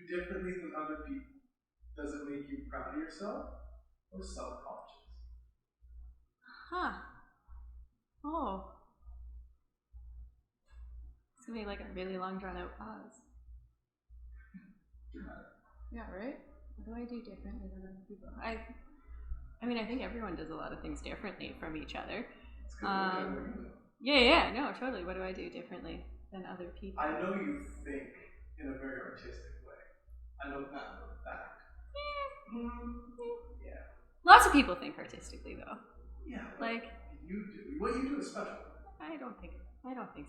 differently than other people, does it make you proud of yourself or self-conscious? Huh. Oh. It's gonna be like a really long drawn out pause. Yeah, right? What do I do differently than other people? I mean, I think everyone does a lot of things differently from each other. Yeah, no, totally. What do I do differently than other people? I know you think in a very artistic way. I know that for a fact. Yeah. Lots of people think artistically, though. Yeah. Like you do. What you do is special. I don't think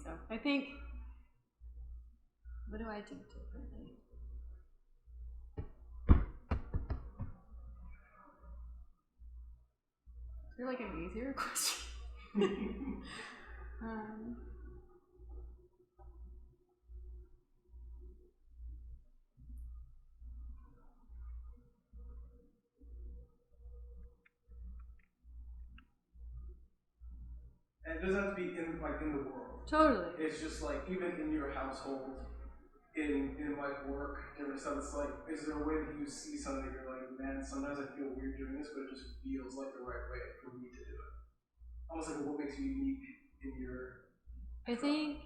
so. I think. What do I do differently? Is there like an easier question? And it doesn't have to be in the world. Totally. It's just like even in your household, in like work, different stuff. It's like, is there a way that you see something that you're like, man, sometimes I feel weird doing this, but it just feels like the right way for me to do it. Almost like what makes you unique in your. I think,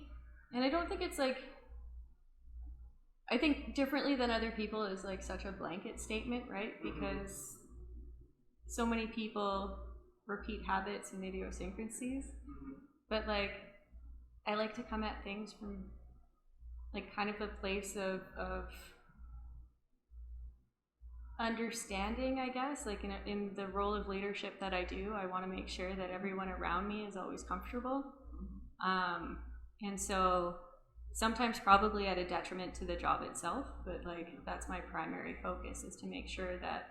and I don't think it's like. I think differently than other people is like such a blanket statement, right? Because so many people repeat habits and idiosyncrasies. But like, I like to come at things from like kind of a place of understanding, I guess. Like in the role of leadership that I do, I want to make sure that everyone around me is always comfortable. And so sometimes probably at a detriment to the job itself, but like that's my primary focus, is to make sure that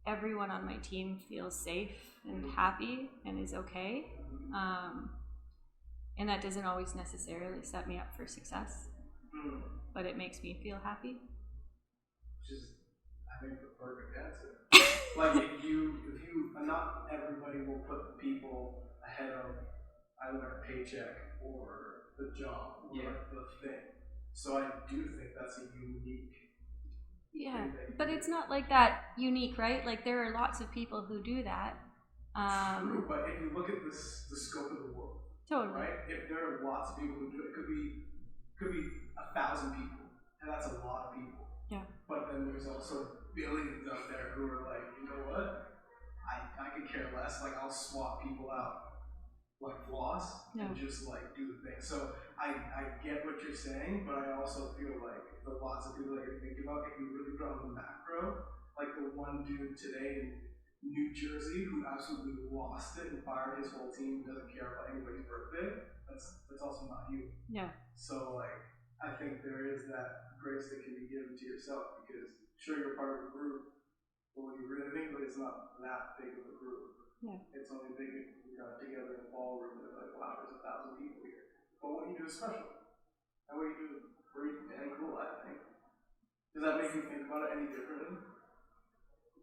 everyone on my team feels safe and happy and is okay. And that doesn't always necessarily set me up for success, but it makes me feel happy. Which is, I think, the perfect answer. Like if you, not everybody will put people ahead of either a paycheck or the job or the thing. So I do think that's a unique. Yeah, but it's not like that unique, right? Like there are lots of people who do that. True, but if you look at the scope of the world, totally, right? If there are lots of people who do it, could be 1,000 people, and that's a lot of people. Yeah. But then there's also billions out there who are like, you know what? I could care less. Like I'll swap people out, like floss, and just like do the thing. So I get what you're saying, but I also feel like the lots of people that you're thinking about, if you really put on the macro, like the one dude today in New Jersey who absolutely lost it and fired his whole team, doesn't care about anybody's birthday, that's also not you. Yeah. So like I think there is that grace that can be given to yourself, because sure you're part of a group when you're living, but it's not that big of a group. Yeah. It's only big if we got together in a ballroom and like, wow, there's 1,000 people here. But what you do is special. And what you do is pretty dang cool, I think. Does that make you think about it any differently?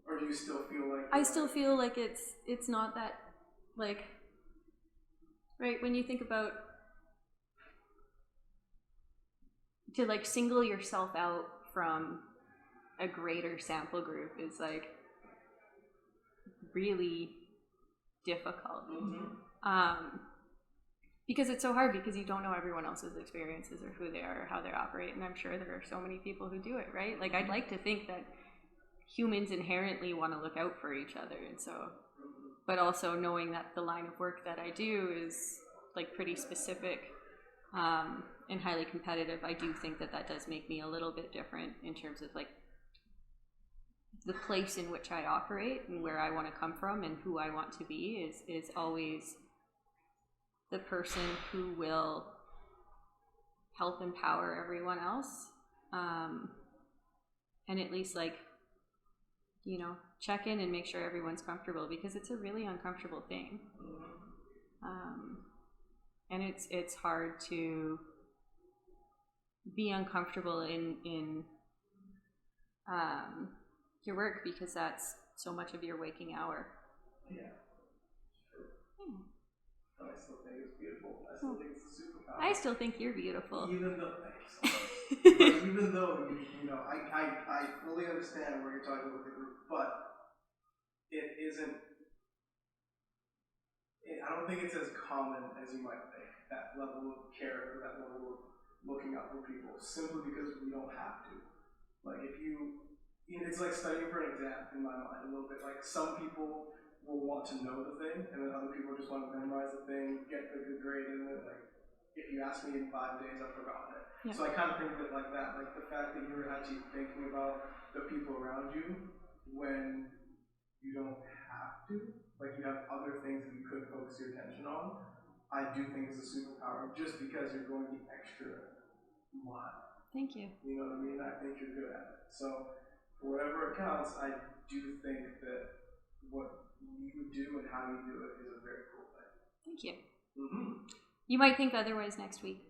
Or do you still feel like... I still feel like it's not that, like, right, when you think about, to like single yourself out from a greater sample group is like really difficult. Because it's so hard, because you don't know everyone else's experiences or who they are or how they operate, and I'm sure there are so many people who do it, right? Like I'd like to think that humans inherently want to look out for each other, and so, but also knowing that the line of work that I do is like pretty specific and highly competitive, I do think that does make me a little bit different in terms of like the place in which I operate and where I want to come from and who I want to be is always the person who will help empower everyone else, and at least like, you know, check in and make sure everyone's comfortable, because it's a really uncomfortable thing. And it's hard to be uncomfortable in your work, because that's so much of your waking hour. Yeah. True. I still think it's beautiful. I still think it's a superpower. I still think you're beautiful. Even though, thank you so much. But even though, you know, I fully understand where you're talking with the group, but it isn't, I don't think it's as common as you might think, that level of care or that level of looking out for people, simply because we don't have to. Like, if you, it's like studying for an exam in my mind a little bit. Like, some people will want to know the thing, and then other people just want to memorize the thing, get the good grade, and then, like, if you ask me in 5 days, I've forgotten it. Yeah. So I kind of think of it like that, like the fact that you're actually thinking about the people around you when you don't have to, like you have other things that you could focus your attention on, I do think is a superpower, just because you're going the extra mile. Thank you. You know what I mean? I think you're good at it. So, for whatever it counts, I do think that what you do and how you do it is a very cool thing. Thank you. Mm-hmm. You might think otherwise next week.